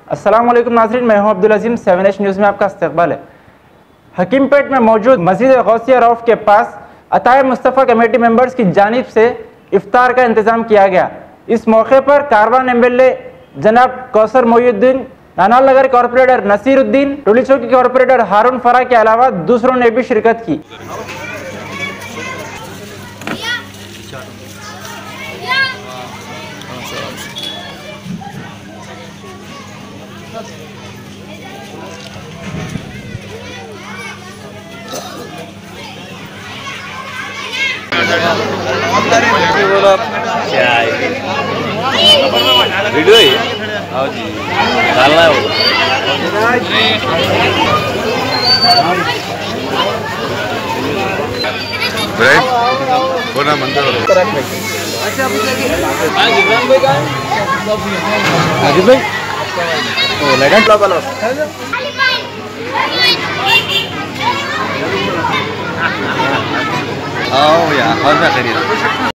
अस्सलाम वालेकुम नाज़रीन, मैं हूं अब्दुल अजीम। 7H न्यूज़ में आपका इस्तकबाल है। हकीमपेट में मौजूद मस्जिद गौसिया रऊफ के पास अताए मुस्तफ़ा कमेटी मेंबर्स की जानिब से इफ्तार का इंतज़ाम किया गया। इस मौके पर कारवान MLA जनाब कौसर मोहिउद्दीन, नानाल नगर कॉरपोरेटर नसीरुद्दीन, टोली चौकी कॉरपोरेटर हारून फरा के अलावा दूसरों ने भी शिरकत की। वीडियो ही हाँ जी डालना है वो कोना मंदिर आओ यार कौन सा करिए